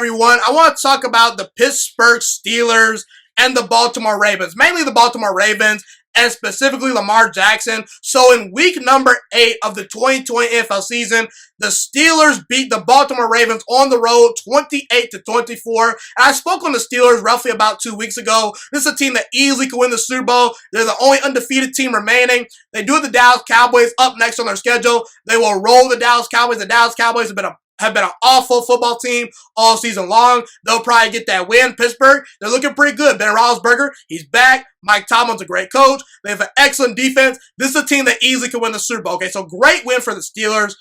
everyone. I want to talk about the Pittsburgh Steelers and the Baltimore Ravens, mainly the Baltimore Ravens, and specifically Lamar Jackson. So in week number 8 of the 2020 NFL season, the Steelers beat the Baltimore Ravens on the road 28-24. And I spoke on the Steelers roughly about 2 weeks ago. This is a team that easily could win the Super Bowl. They're the only undefeated team remaining. They do have the Dallas Cowboys up next on their schedule. They will roll the Dallas Cowboys. The Dallas Cowboys have been an awful football team all season long. They'll probably get that win. Pittsburgh, they're looking pretty good. Ben Roethlisberger, he's back. Mike Tomlin's a great coach. They have an excellent defense. This is a team that easily could win the Super Bowl. Okay, so great win for the Steelers.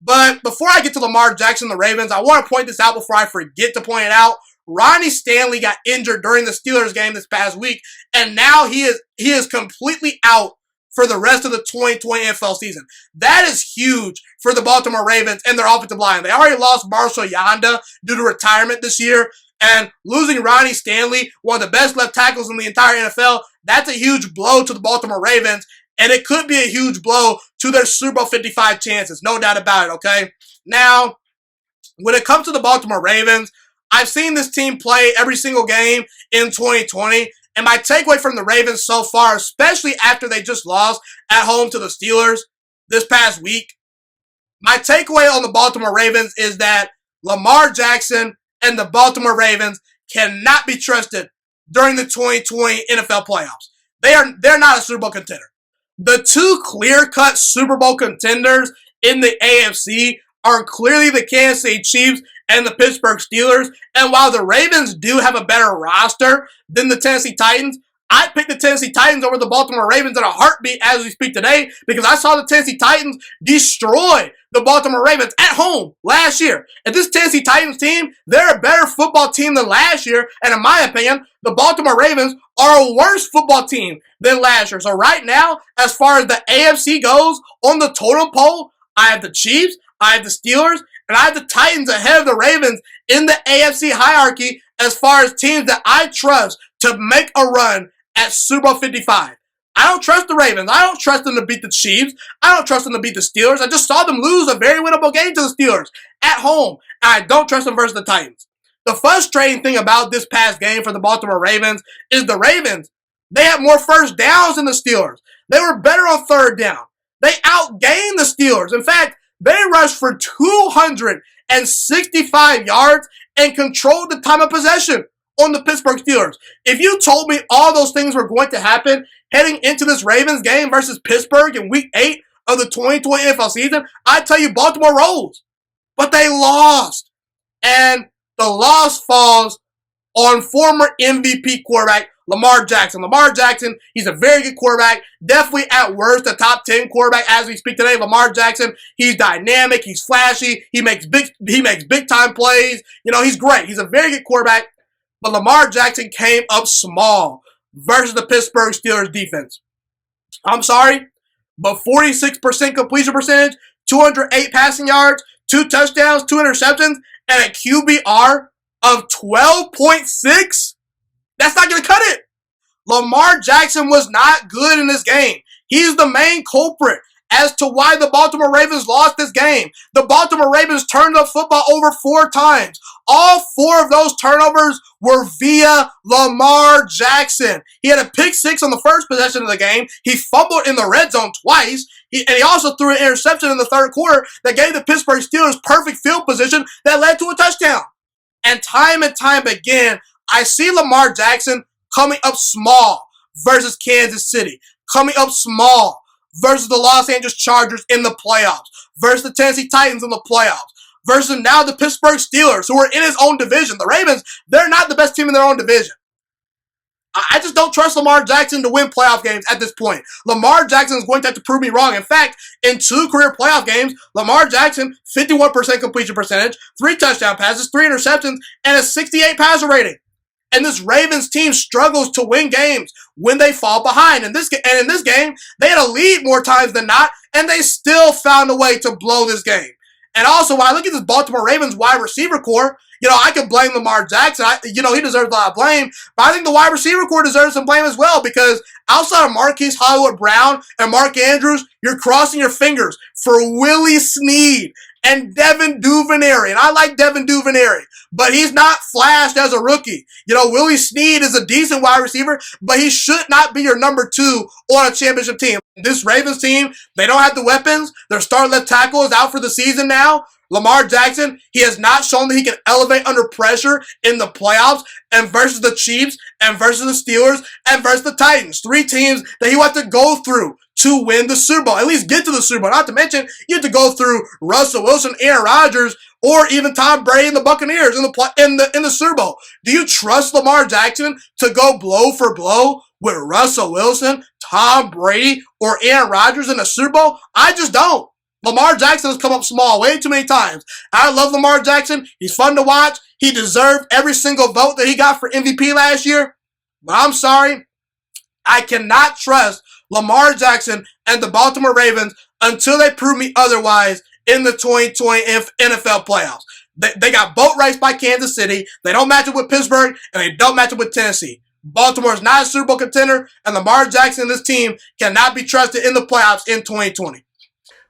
But before I get to Lamar Jackson, the Ravens, I want to point this out before I forget to point it out. Ronnie Stanley got injured during the Steelers game this past week, and now he is completely out for the rest of the 2020 NFL season. That is huge for the Baltimore Ravens and their offensive line. They already lost Marshall Yanda due to retirement this year, and losing Ronnie Stanley, one of the best left tackles in the entire NFL, that's a huge blow to the Baltimore Ravens, and it could be a huge blow to their Super Bowl 55 chances, no doubt about it, okay? Now, when it comes to the Baltimore Ravens, I've seen this team play every single game in 2020, and my takeaway from the Ravens so far, especially after they just lost at home to the Steelers this past week, my takeaway on the Baltimore Ravens is that Lamar Jackson and the Baltimore Ravens cannot be trusted during the 2020 NFL playoffs. They're not a Super Bowl contender. The two clear-cut Super Bowl contenders in the AFC are clearly the Kansas City Chiefs and the Pittsburgh Steelers. And while the Ravens do have a better roster than the Tennessee Titans, I picked the Tennessee Titans over the Baltimore Ravens in a heartbeat as we speak today because I saw the Tennessee Titans destroy the Baltimore Ravens at home last year. And this Tennessee Titans team, they're a better football team than last year. And in my opinion, the Baltimore Ravens are a worse football team than last year. So right now, as far as the AFC goes on the totem pole, I have the Chiefs, I have the Steelers, and I have the Titans ahead of the Ravens in the AFC hierarchy as far as teams that I trust to make a run at Super Bowl 55. I don't trust the Ravens. I don't trust them to beat the Chiefs. I don't trust them to beat the Steelers. I just saw them lose a very winnable game to the Steelers at home, and I don't trust them versus the Titans. The frustrating thing about this past game for the Baltimore Ravens is the Ravens, they had more first downs than the Steelers. They were better on third down. They outgained the Steelers. In fact, they rushed for 265 yards and controlled the time of possession on the Pittsburgh Steelers. If you told me all those things were going to happen heading into this Ravens game versus Pittsburgh in week 8 of the 2020 NFL season, I'd tell you Baltimore rolls. But they lost. And the loss falls on former MVP quarterback Lamar Jackson. Lamar Jackson, he's a very good quarterback. Definitely at worst a top 10 quarterback as we speak today. Lamar Jackson, he's dynamic, he's flashy, he makes big time plays. You know, he's great. He's a very good quarterback. But Lamar Jackson came up small versus the Pittsburgh Steelers defense. I'm sorry, but 46% completion percentage, 208 passing yards, 2 touchdowns, 2 interceptions, and a QBR of 12.6? That's not going to cut it. Lamar Jackson was not good in this game. He's the main culprit as to why the Baltimore Ravens lost this game. The Baltimore Ravens turned the football over 4 times. All 4 of those turnovers were via Lamar Jackson. He had a pick 6 on the first possession of the game. He fumbled in the red zone twice. And he also threw an interception in the third quarter that gave the Pittsburgh Steelers perfect field position that led to a touchdown. And time again, I see Lamar Jackson coming up small versus Kansas City, coming up small versus the Los Angeles Chargers in the playoffs, versus the Tennessee Titans in the playoffs, versus now the Pittsburgh Steelers, who are in his own division. The Ravens, they're not the best team in their own division. I just don't trust Lamar Jackson to win playoff games at this point. Lamar Jackson is going to have to prove me wrong. In fact, in 2 career playoff games, Lamar Jackson, 51% completion percentage, 3 touchdown passes, 3 interceptions, and a 68 passer rating. And this Ravens team struggles to win games when they fall behind. And in this game, they had a lead more times than not, and they still found a way to blow this game. And also, when I look at this Baltimore Ravens wide receiver core, I can blame Lamar Jackson. He deserves a lot of blame. But I think the wide receiver core deserves some blame as well because outside of Marquise Hollywood Brown and Mark Andrews, you're crossing your fingers for Willie Snead and Devin Duvernay. And I like Devin Duvernay, but he's not flashed as a rookie. Willie Snead is a decent wide receiver, but he should not be your number 2 on a championship team. This Ravens team, they don't have the weapons. Their starting left tackle is out for the season now. Lamar Jackson, he has not shown that he can elevate under pressure in the playoffs and versus the Chiefs and versus the Steelers and versus the Titans. 3 teams that he will have to go through to win the Super Bowl, at least get to the Super Bowl. Not to mention, you have to go through Russell Wilson, Aaron Rodgers, or even Tom Brady and the Buccaneers in the Super Bowl. Do you trust Lamar Jackson to go blow for blow with Russell Wilson, Tom Brady, or Aaron Rodgers in the Super Bowl? I just don't. Lamar Jackson has come up small way too many times. I love Lamar Jackson. He's fun to watch. He deserved every single vote that he got for MVP last year. But I'm sorry, I cannot trust Lamar Jackson and the Baltimore Ravens until they prove me otherwise in the 2020 NFL playoffs. They got boat raced by Kansas City. They don't match up with Pittsburgh, and they don't match up with Tennessee. Baltimore is not a Super Bowl contender, and Lamar Jackson and this team cannot be trusted in the playoffs in 2020.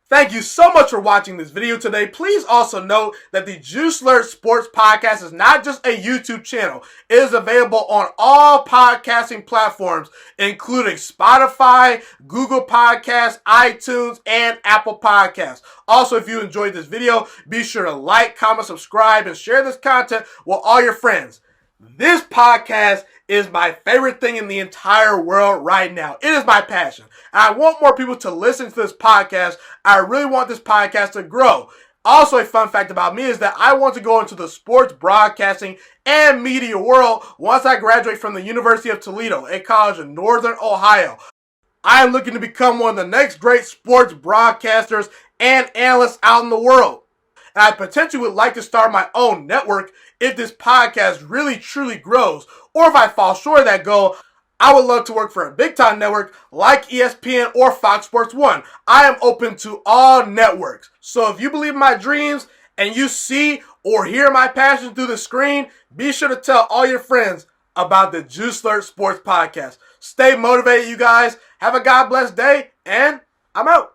Thank you so much for watching this video today. Please also note that the Juice Alert Sports Podcast is not just a YouTube channel. It is available on all podcasting platforms, including Spotify, Google Podcasts, iTunes, and Apple Podcasts. Also, if you enjoyed this video, be sure to like, comment, subscribe, and share this content with all your friends. This podcast is my favorite thing in the entire world right now. It is my passion. And I want more people to listen to this podcast. I really want this podcast to grow. Also, a fun fact about me is that I want to go into the sports broadcasting and media world once I graduate from the University of Toledo, a college in Northern Ohio. I am looking to become one of the next great sports broadcasters and analysts out in the world. And I potentially would like to start my own network if this podcast really truly grows. Or if I fall short of that goal, I would love to work for a big-time network like ESPN or Fox Sports 1. I am open to all networks. So if you believe in my dreams and you see or hear my passion through the screen, be sure to tell all your friends about the Juice Alert Sports Podcast. Stay motivated, you guys. Have a God bless day, and I'm out.